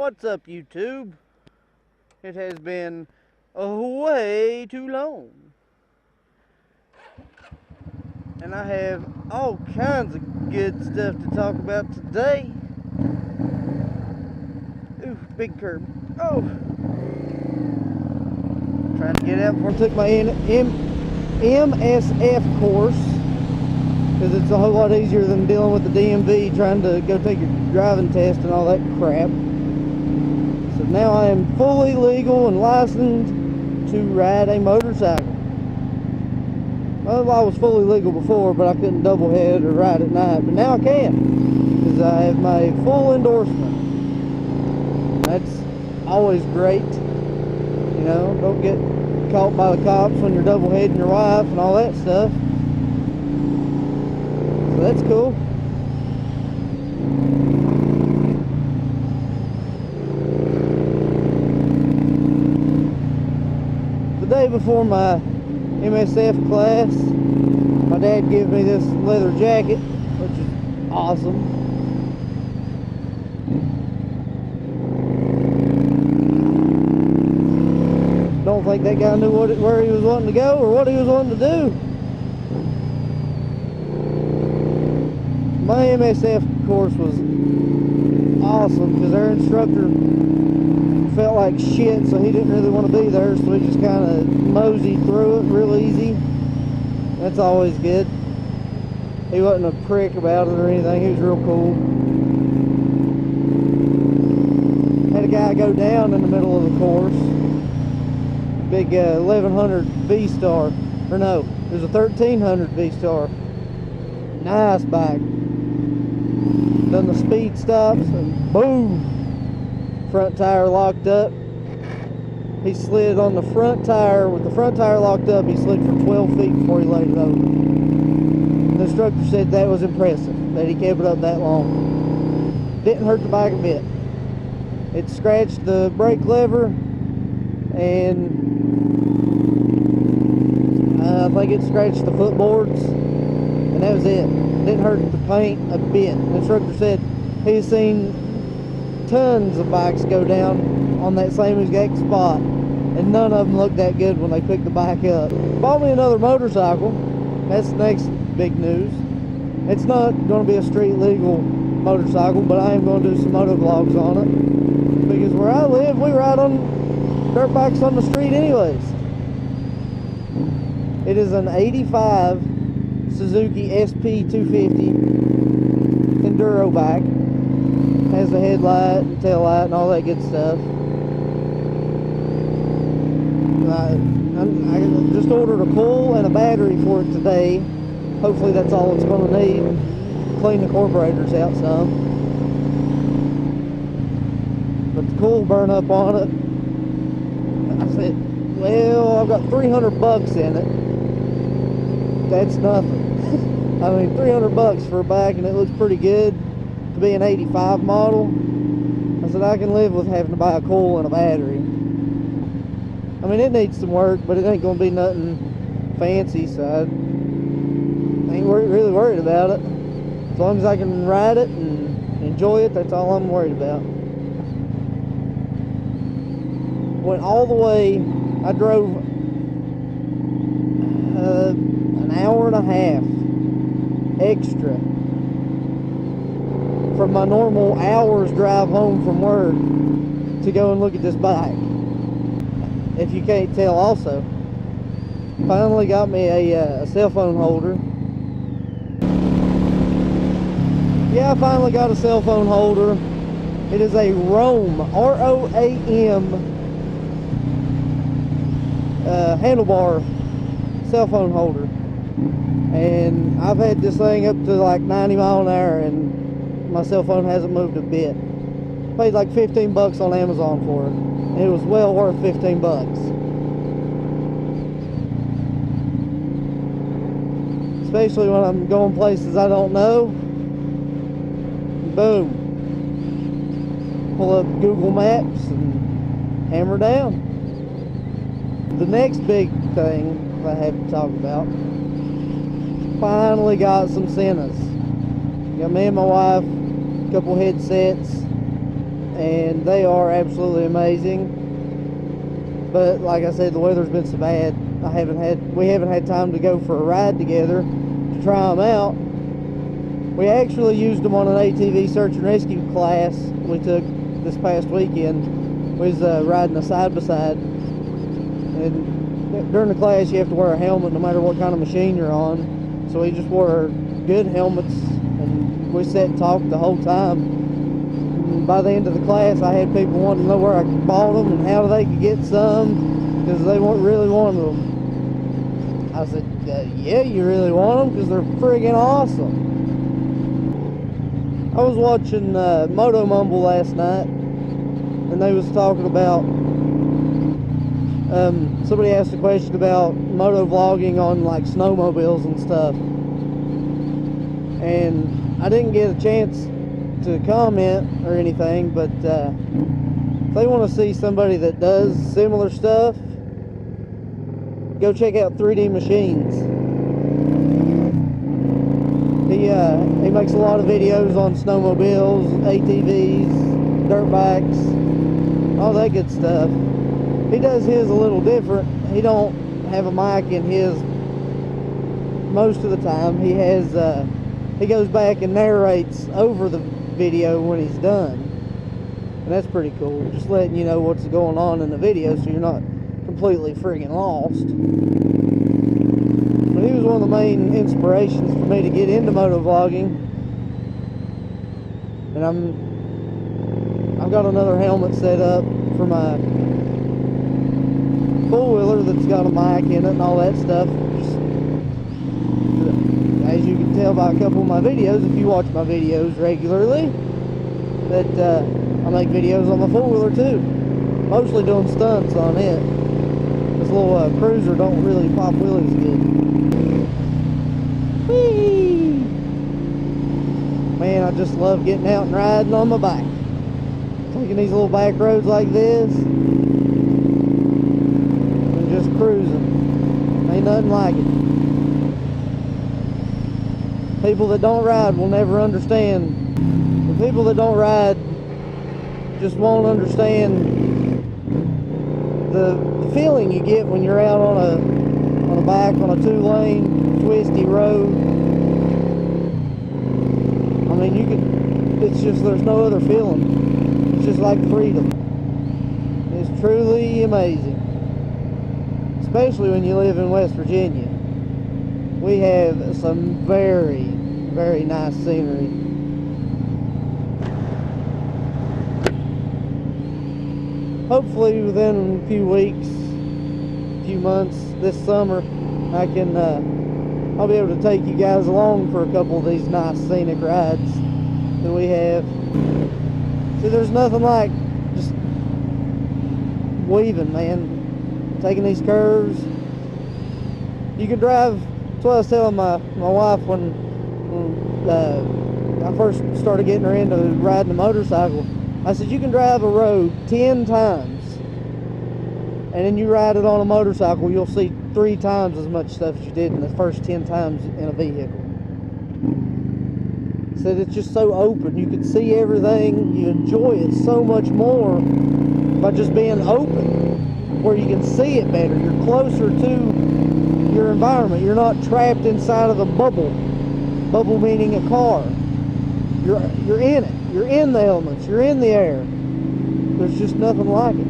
What's up, YouTube? It has been way too long. And I have all kinds of good stuff to talk about today. Ooh, big curb. Oh! Trying to get out before I took my MSF course, because it's a whole lot easier than dealing with the DMV trying to go take your driving test and all that crap. So now I am fully legal and licensed to ride a motorcycle. Well, I was fully legal before, but I couldn't double head or ride at night. But now I can, because I have my full endorsement. That's always great. You know, don't get caught by the cops when you're double heading your wife and all that stuff. So that's cool. The day before my MSF class, my dad gave me this leather jacket, which is awesome. Don't think that guy knew where he was wanting to go or what he was wanting to do. My MSF course was awesome because our instructor felt like shit, so he didn't really want to be there, so he just kind of moseyed through it real easy. That's always good. He wasn't a prick about it or anything. He was real cool. Had a guy go down in the middle of the course. Big 1100 V-Star, or no, it was a 1300 V-Star. Nice bike. Done the speed stops and boom, front tire locked up. He slid on the front tire. With the front tire locked up, he slid for 12 feet before he laid it over. The instructor said that was impressive, that he kept it up that long. Didn't hurt the bike a bit. It scratched the brake lever, and I think it scratched the footboards, and that was it. Didn't hurt the paint a bit. The instructor said he's seen tons of bikes go down on that same exact spot, and none of them looked that good when they picked the bike up. Bought me another motorcycle. That's the next big news. It's not going to be a street legal motorcycle, but I am going to do some motovlogs on it, because where I live, we ride on dirt bikes on the street anyways. It is an 85 Suzuki SP250 enduro bike. Has a headlight and tail light and all that good stuff. I just ordered a coil and a battery for it today. Hopefully that's all it's going to need. Clean the carburetors out some. But the coil burn up on it. I said, well, I've got 300 bucks in it. That's nothing. I mean, 300 bucks for a bike, and it looks pretty good to be an 85 model. I said I can live with having to buy a coil and a battery. I mean, it needs some work, but it ain't gonna be nothing fancy, so I ain't really worried about it. As long as I can ride it and enjoy it, that's all I'm worried about. Went all the way. I drove an hour and a half extra from my normal hour's drive home from work to go and look at this bike. If you can't tell, also finally got me a cell phone holder. Yeah, I finally got a cell phone holder. It is a ROAM, R-O-A-M handlebar cell phone holder, and I've had this thing up to like 90 miles an hour and my cell phone hasn't moved a bit. Paid like 15 bucks on Amazon for it, and it was well worth 15 bucks. Especially when I'm going places I don't know. Boom, pull up Google Maps and hammer down. The next big thing I have to talk about, finally got some Sennas. Got me and my wife a couple headsets, and they are absolutely amazing. But like I said, the weather's been so bad, we haven't had time to go for a ride together to try them out. We actually used them on an ATV search and rescue class we took this past weekend. We was riding a side-by-side, and during the class you have to wear a helmet no matter what kind of machine you're on. So we just wore good helmets, and we sat and talked the whole time. And by the end of the class, I had people wanting to know where I bought them and how they could get some, because they really wanted them. I said, yeah, you really want them, because they're friggin' awesome. I was watching Moto Mumble last night, and they was talking about, somebody asked a question about moto vlogging on like snowmobiles and stuff, and I didn't get a chance to comment or anything, but if they want to see somebody that does similar stuff, go check out 3D Machines. He makes a lot of videos on snowmobiles, ATVs, dirt bikes, all that good stuff. He does his a little different. He don't have a mic in his most of the time. He has he goes back and narrates over the video when he's done, and that's pretty cool. Just letting you know what's going on in the video, so you're not completely friggin' lost. But he was one of the main inspirations for me to get into motovlogging, and I've got another helmet set up for my four-wheeler that's got a mic in it and all that stuff. Just, as you can tell by a couple of my videos, if you watch my videos regularly, that I make videos on my four-wheeler too. Mostly doing stunts on it. This little cruiser don't really pop wheelies good. Whee! Man, I just love getting out and riding on my bike. Taking these little back roads like this and just cruising. Ain't nothing like it. People that don't ride will never understand. The people that don't ride just won't understand the feeling you get when you're out on a bike on a 2-lane twisty road. I mean, it's just, there's no other feeling. It's just like freedom. It's truly amazing. Especially when you live in West Virginia. We have some very, very nice scenery. Hopefully within a few weeks, few months, this summer, I'll be able to take you guys along for a couple of these nice scenic rides that we have. See, there's nothing like just weaving, man. Taking these curves. You can drive. That's what I was telling my wife when I first started getting her into riding a motorcycle. I said, you can drive a road 10 times, and then you ride it on a motorcycle, you'll see 3 times as much stuff as you did in the first 10 times in a vehicle. I said, it's just so open. You can see everything. You enjoy it so much more by just being open, where you can see it better. You're closer to your environment. You're not trapped inside of a bubble. Bubble meaning a car. You're in it. You're in the elements. You're in the air. There's just nothing like it.